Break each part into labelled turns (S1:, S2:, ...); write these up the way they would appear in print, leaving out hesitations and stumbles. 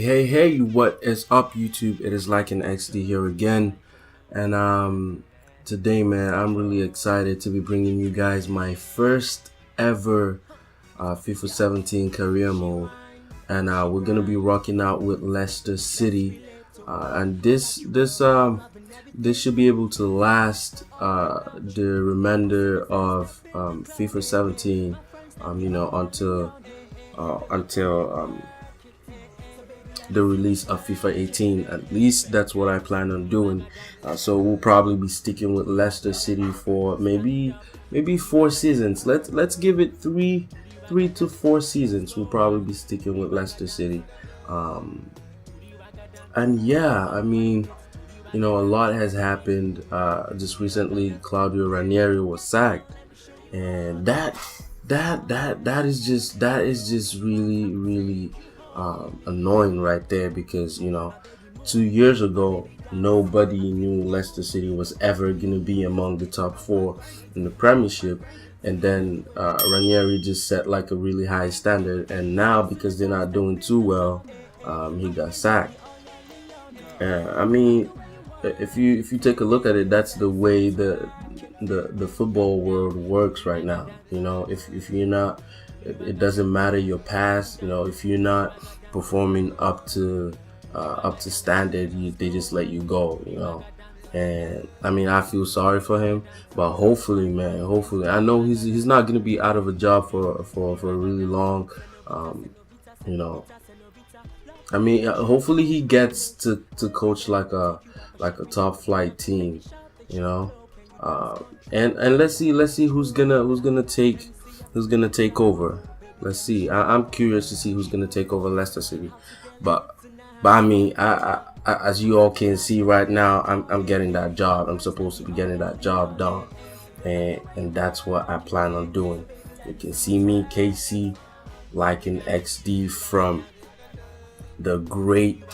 S1: Hey, what is up, YouTube? It is like an XD here again. And today, man, I'm really excited to be bringing you guys my first ever FIFA 17 career mode. And we're gonna be rocking out with Leicester City. And this should be able to last the remainder of FIFA 17, until the release of FIFA 18. At least that's what I plan on doing. So we'll probably be sticking with Leicester City for maybe 4 seasons. Let's give it three to 4 seasons. We'll probably be sticking with Leicester City. And yeah, I mean, a lot has happened. Just recently, Claudio Ranieri was sacked, and that is just really annoying right there, because 2 years ago nobody knew Leicester City was ever gonna be among the top 4 in the Premiership, and then Ranieri just set like a really high standard, and now because they're not doing too well, he got sacked. I mean, if you take a look at it, that's the way the football world works right now. If you're not, it doesn't matter your past. If you're not performing up to standard, they just let you go. And I mean, I feel sorry for him, but hopefully, I know he's not gonna be out of a job for a really long. I mean, hopefully he gets to coach like a top flight team, and let's see who's gonna take over. Let's see. I'm curious to see who's gonna take over Leicester City, but I mean, I as you all can see right now, I'm getting that job. I'm supposed to be getting that job done, and that's what I plan on doing. You can see me, KC, like an XD from the great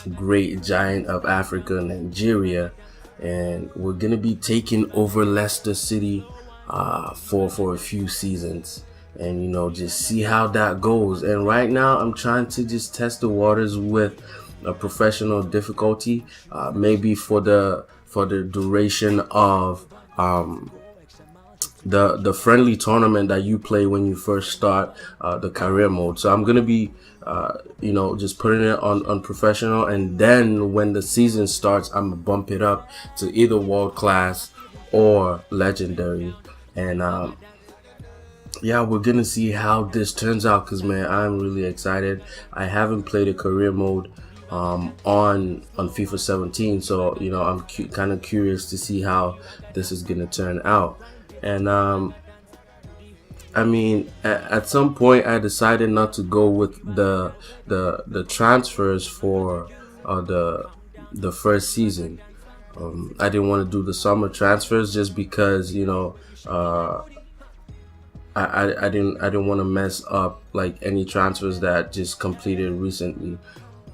S1: giant of Africa, Nigeria, and we're gonna be taking over Leicester City for a few seasons, and just see how that goes. And right now I'm trying to just test the waters with a professional difficulty, maybe for the duration of the friendly tournament that you play when you first start the career mode. So I'm gonna be just putting it on professional, and then when the season starts, I'm gonna bump it up to either world class or legendary. And yeah, we're gonna see how this turns out, because man, I'm really excited. I haven't played a career mode on FIFA 17, so I'm kind of curious to see how this is gonna turn out. And I mean, at some point I decided not to go with the transfers for the first season. I didn't want to do the summer transfers just because I didn't want to mess up like any transfers that just completed recently.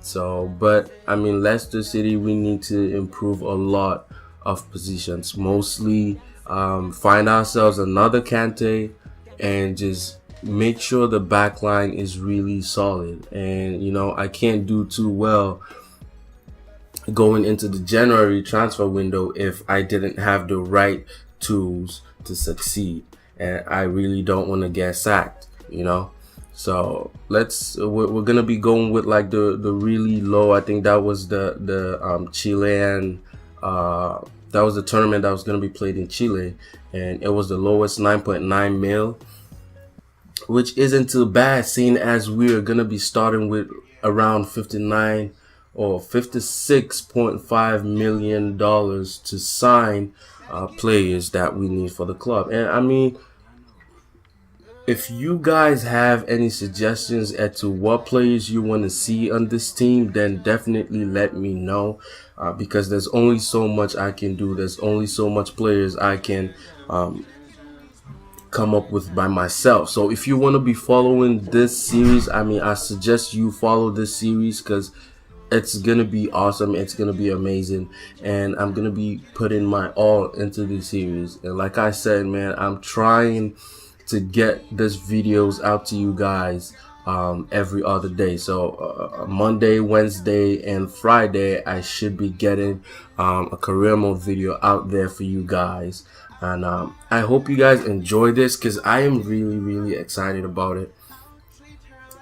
S1: So, but I mean, Leicester City, we need to improve a lot of positions, mostly find ourselves another Kante, and just make sure the back line is really solid. And I can't do too well going into the January transfer window if I didn't have the right tools to succeed, and I really don't want to get sacked. So we're gonna be going with like the really low. I think that was the Chilean, that was the tournament that was gonna be played in Chile, and it was the lowest 9.9 mil, which isn't too bad, seeing as we're gonna be starting with around 59 or 56.5 million dollars to sign players that we need for the club. And I mean, if you guys have any suggestions as to what players you want to see on this team, then definitely let me know, because there's only so much I can do. There's only so much players I can come up with by myself. So if you want to be following this series, I mean, I suggest you follow this series, because it's gonna be awesome. It's gonna be amazing, and I'm gonna be putting my all into this series. And like I said, man, I'm trying to get this videos out to you guys every other day. So Monday, Wednesday, and Friday, I should be getting a career mode video out there for you guys. And I hope you guys enjoy this, because I am really excited about it.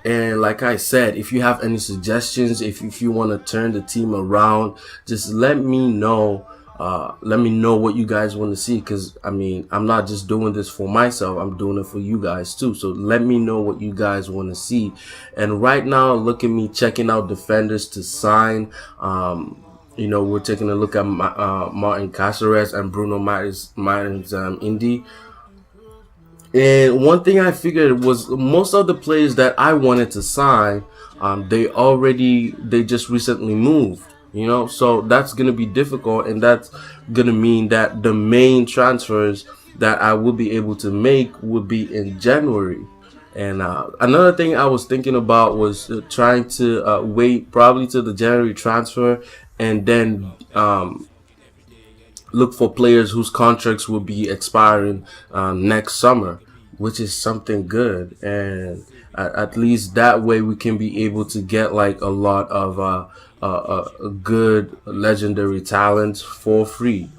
S1: And like I said, if you have any suggestions, if you want to turn the team around, just let me know. Let me know what you guys want to see, because I mean, I'm not just doing this for myself, I'm doing it for you guys too. So let me know what you guys want to see. And right now, look at me checking out defenders to sign. You know, we're taking a look at Martin Caceres and Bruno Martins Indy. And one thing I figured was most of the players that I wanted to sign, they just recently moved, you know, so that's gonna be difficult, and that's gonna mean that the main transfers that I will be able to make would be in January. And another thing I was thinking about was trying to wait probably to the January transfer, and then look for players whose contracts will be expiring next summer, which is something good. And at least that way we can be able to get like a lot of good legendary talents for free.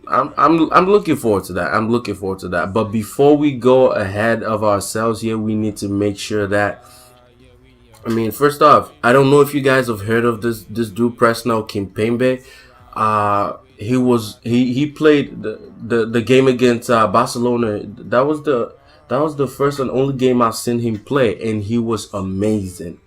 S1: I'm looking forward to that. I'm looking forward to that. But before we go ahead of ourselves here, we need to make sure that, I mean, first off, I don't know if you guys have heard of this dude Presnel Kimpembe. He played the game against Barcelona. That was the first and only game I've seen him play, and he was amazing.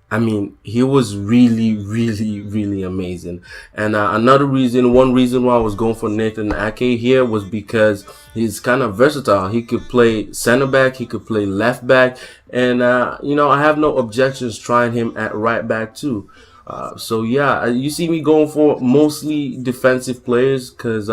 S1: I mean, he was really amazing. And one reason why I was going for Nathan Ake here was because he's kind of versatile. He could play center back, he could play left back, and you know, I have no objections trying him at right back too. So yeah, you see me going for mostly defensive players, because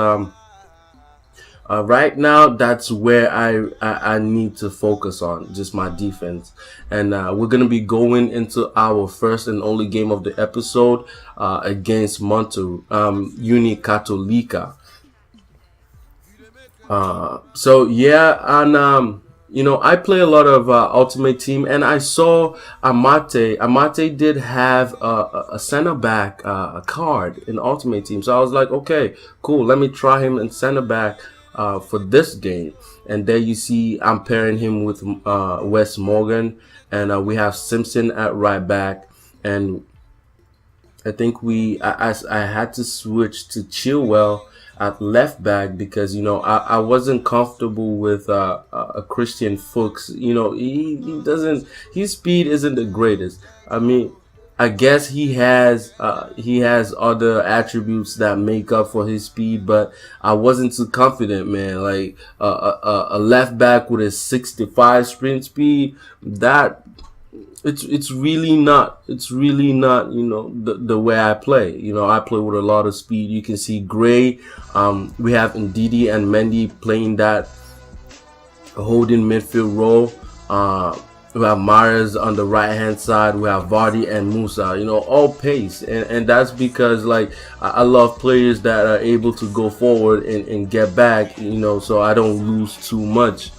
S1: right now that's where I need to focus on, just my defense. And we're gonna be going into our first and only game of the episode against Uni Católica. So yeah, and you know, I play a lot of Ultimate Team, and I saw Amate. Amate did have a center back card in Ultimate Team, so I was like, okay, cool. Let me try him in center back for this game. And there you see, I'm pairing him with Wes Morgan, and we have Simpson at right back, and I think I had to switch to Chilwell at left back, because you know, I wasn't comfortable with a Christian Fuchs. You know, he doesn't, his speed isn't the greatest. I mean, I guess he has other attributes that make up for his speed, but I wasn't too confident, man. Like a left back with a 65 sprint speed, that it's really not, you know, the way I play. You know, I play with a lot of speed. You can see Gray, we have Ndidi and Mendy playing that holding midfield role. We have Mahrez on the right hand side. We have Vardy and Musa, you know, all pace. And that's because, like, I love players that are able to go forward and get back, you know, so I don't lose too much.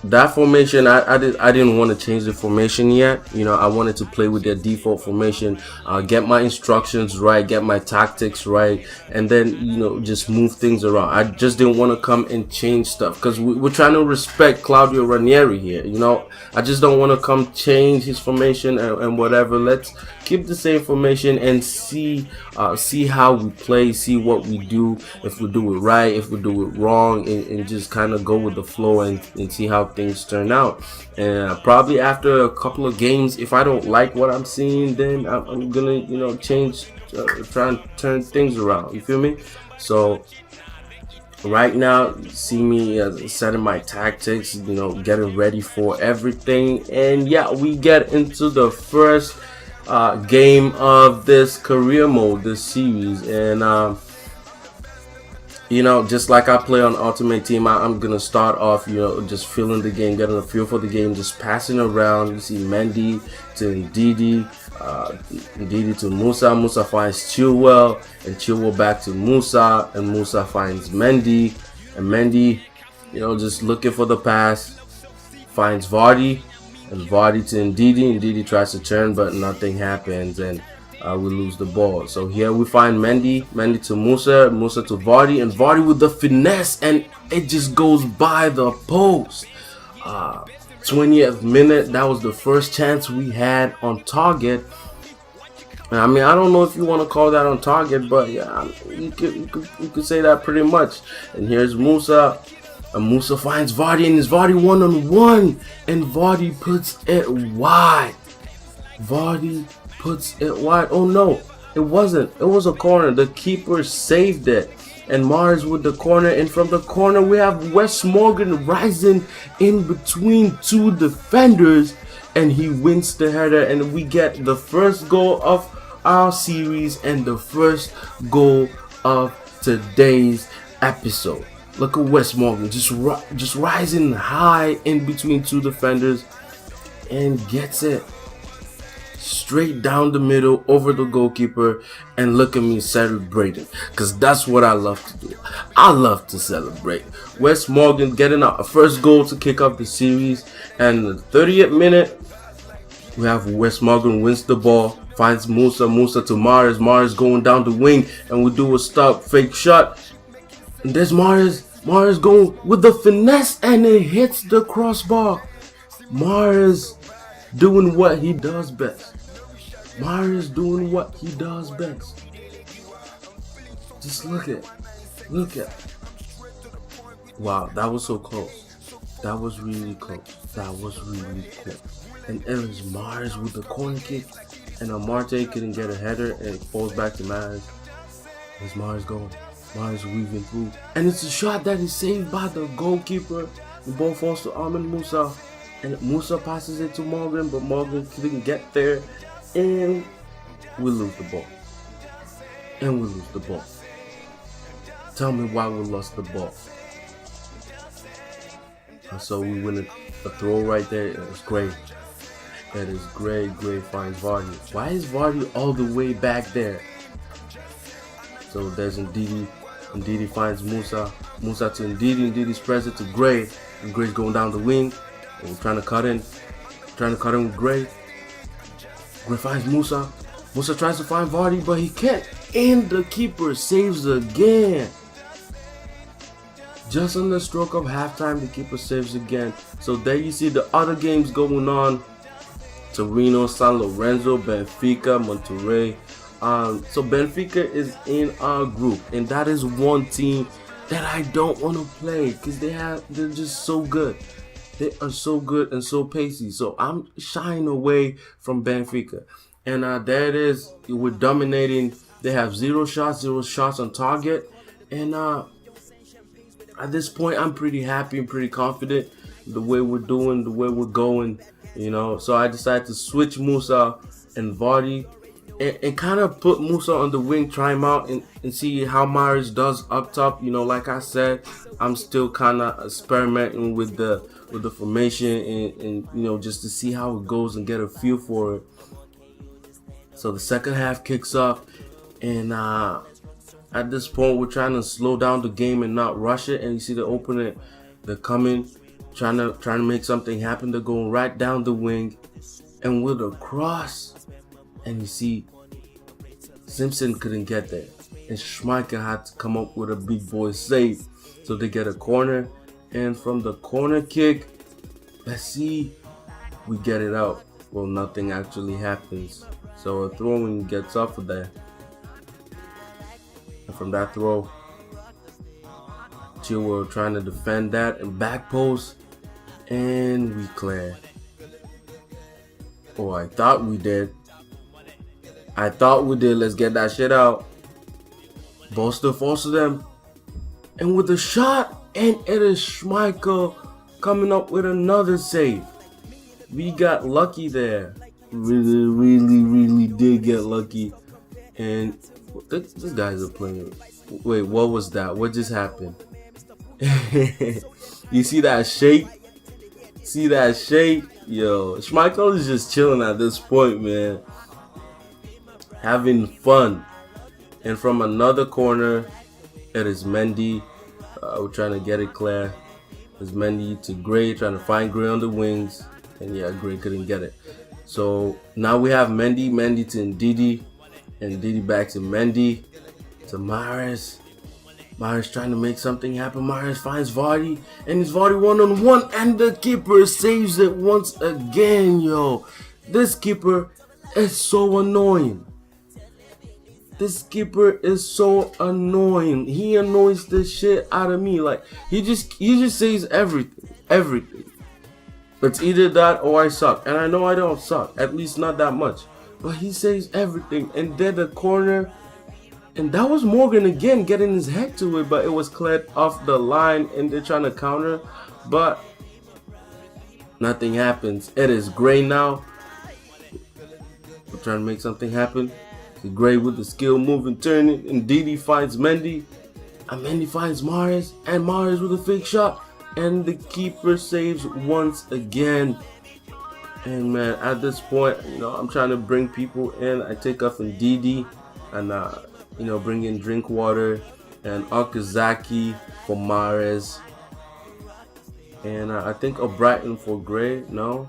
S1: That formation, I didn't want to change the formation yet. You know, I wanted to play with their default formation, get my instructions right, get my tactics right, and then, you know, just move things around. I just didn't want to come and change stuff, because we're trying to respect Claudio Ranieri here. You know, I just don't want to come change his formation and whatever. Let's keep the same formation and see how we play, see what we do, if we do it right, if we do it wrong, and just kind of go with the flow and see how things turn out. And probably after a couple of games, if I don't like what I'm seeing, then I'm gonna, you know, change, try and turn things around. You feel me? So right now, see me setting my tactics, you know, getting ready for everything. And yeah, we get into the first game of this career mode, this series. And you know, just like I play on Ultimate Team, I'm gonna start off, you know, just feeling the game, getting a feel for the game, just passing around. You see Mendy to Ndidi, Ndidi to Musa, Musa finds Chilwell, and Chilwell back to Musa, and Musa finds Mendy, and Mendy, you know, just looking for the pass, finds Vardy, and Vardy to Ndidi. Ndidi tries to turn, but nothing happens, and we lose the ball. So here we find Mendy to Musa to Vardy, and Vardy with the finesse, and it just goes by the post. 20th minute, that was the first chance we had on target. I mean, I don't know if you want to call that on target, but yeah, you could say that pretty much. And here's Musa. And Musa finds Vardy, and it's Vardy one-on-one. And Vardy puts it wide. Vardy puts it wide. Oh no, it wasn't. It was a corner. The keeper saved it. And Mars with the corner. And from the corner, we have Wes Morgan rising in between two defenders. And he wins the header. And we get the first goal of our series and the first goal of today's episode. Look at Wes Morgan just rising high in between two defenders and gets it straight down the middle over the goalkeeper. And look at me celebrating, because that's what I love to do. I love to celebrate. Wes Morgan getting our first goal to kick off the series. And the 30th minute, we have Wes Morgan wins the ball, finds Musa to Mars going down the wing, and we do a stop fake shot. And there's Mars going with the finesse, and it hits the crossbar. Mars doing what he does best. Just look at. Wow, that was so close. That was really close. And it was Mars with the corner kick, and Amarte couldn't get a header, and it falls back to Mars. There's Mars going. Mars weaving through, and it's a shot that is saved by the goalkeeper. The ball falls to Ahmed Musa, and Musa passes it to Morgan, but Morgan couldn't get there, and we lose the ball. Tell me why we lost the ball. And so we win a throw right there. It was great. That is great. Finds Vardy. Why is Vardy all the way back there? So there's Ndidi. Ndidi finds Musa to Ndidi. Ndidi spreads it to Gray. And Gray's going down the wing. And we're trying to cut in with Gray. Gray finds Musa. Musa tries to find Vardy, but he can't. And the keeper saves again. Just on the stroke of halftime, the keeper saves again. So there you see the other games going on. Torino, San Lorenzo, Benfica, Monterrey. So Benfica is in our group, and that is one team that I don't want to play, because they're just so good. They are so good and so pacey. So I'm shying away from Benfica. And there it is. We're dominating. They have zero shots on target. And at this point, I'm pretty happy and pretty confident the way we're doing, the way we're going, you know. So I decided to switch Musa and Vardy and kind of put Musa on the wing, try him out and see how Myers does up top. You know, like I said, I'm still kind of experimenting with the formation and you know, just to see how it goes and get a feel for it. So the second half kicks off, and at this point we're trying to slow down the game and not rush it. And you see the opponent, they're coming, trying to make something happen. They're going right down the wing, and with a cross, and you see Simpson couldn't get there, and Schmeichel had to come up with a big boy save. So they get a corner, and from the corner kick, let's see, we get it out. Well, nothing actually happens. So a throw-in gets off of there. And from that throw, Chilwell trying to defend that and back post, and we clear. Oh, I thought we did. Let's get that shit out. Ball still falls to them, and with a shot, and it is Schmeichel coming up with another save. We got lucky there. Really did get lucky. And these guys are playing. Wait, what was that? What just happened? You see that shake? Yo, Schmeichel is just chilling at this point, man. Having fun. And from another corner, it is Mendy. We're trying to get it clear. It's Mendy to Gray, trying to find Gray on the wings, and yeah, Gray couldn't get it. So now we have Mendy to Ndidi, and Ndidi back to Mendy, to Mahrez. Mahrez trying to make something happen. Mahrez finds Vardy, and it's Vardy one-on-one, and the keeper saves it once again, yo. This keeper is so annoying. This keeper is so annoying. He annoys the shit out of me. Like, he just says everything. It's either that or I suck, and I know I don't suck, at least not that much. But he says everything, and then the corner. And that was Morgan again getting his head to it, but it was cleared off the line, and they're trying to counter, but nothing happens. It is Gray now. We're trying to make something happen. Gray with the skill move and turning, and Ndidi finds Mendy, and Mendy finds Mahrez, and Mahrez with a fake shot, and the keeper saves once again. And man, at this point, I'm trying to bring people in. I take off Ndidi and bring in Drinkwater and Okazaki for Mahrez. And I think Brighton for Gray. No.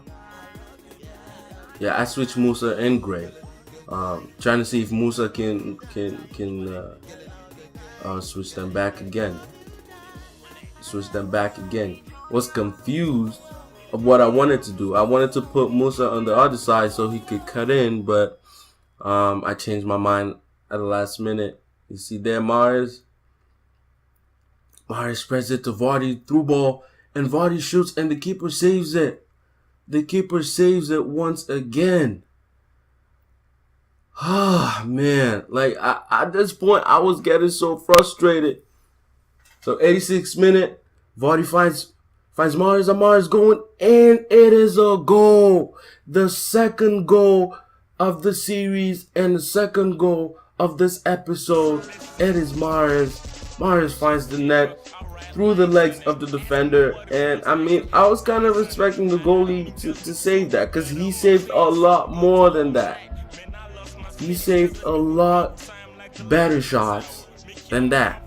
S1: Yeah, I switch Musa and Gray. Trying to see if Musa can switch them back again. Was confused of what I wanted to do. I wanted to put Musa on the other side so he could cut in, but I changed my mind at the last minute. You see there, Mahrez spreads it to Vardy, through ball, and Vardy shoots, and the keeper saves it. The keeper saves it once again. Ah, man. Like, at this point, I was getting so frustrated. So, 86th minute, Vardy finds Mahrez, and Mahrez going, and it is a goal. The second goal of the series, and the second goal of this episode. It is Mahrez. Mahrez finds the net through the legs of the defender, and I mean, I was kind of expecting the goalie to save that, because he saved a lot more than that. He saved a lot better shots than that.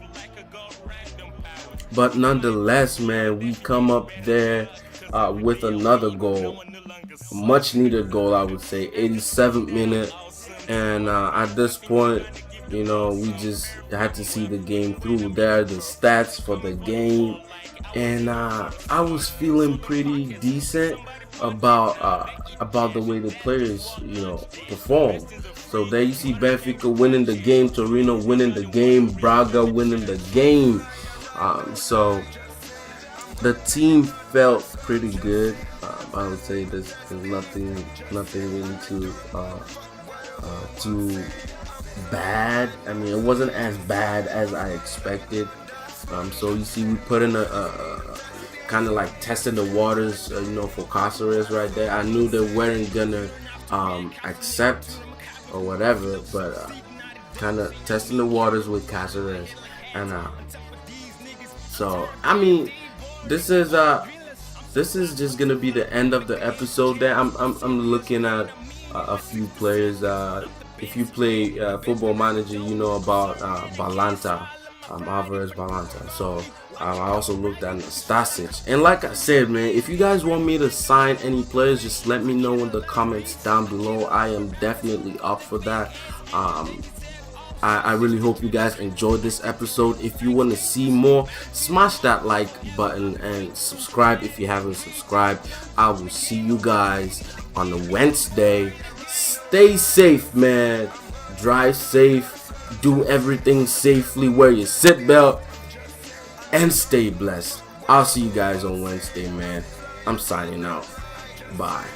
S1: But nonetheless, man, we come up there with another goal, a much needed goal, I would say. 87th minute. And at this point, we just had to see the game through. There are the stats for the game, and I was feeling pretty decent about the way the players, perform. So there you see Benfica winning the game, Torino winning the game, Braga winning the game. So the team felt pretty good. I would say there's nothing really too bad. I mean, it wasn't as bad as I expected. So you see, we put in a kind of like testing the waters, for Cáceres right there. I knew they weren't gonna accept or whatever, but kind of testing the waters with Cáceres, and so I mean, this is just gonna be the end of the episode. There, I'm looking at a few players. If you play Football Manager, you know about Balanta, Alvarez Balanta. So I also looked at Stasic. And like I said, man, if you guys want me to sign any players, just let me know in the comments down below. I am definitely up for that. I really hope you guys enjoyed this episode. If you want to see more, smash that like button and subscribe if you haven't subscribed. I will see you guys on a Wednesday. Stay safe, man. Drive safe. Do everything safely. Wear your seatbelt. And stay blessed. I'll see you guys on Wednesday, man. I'm signing out. Bye.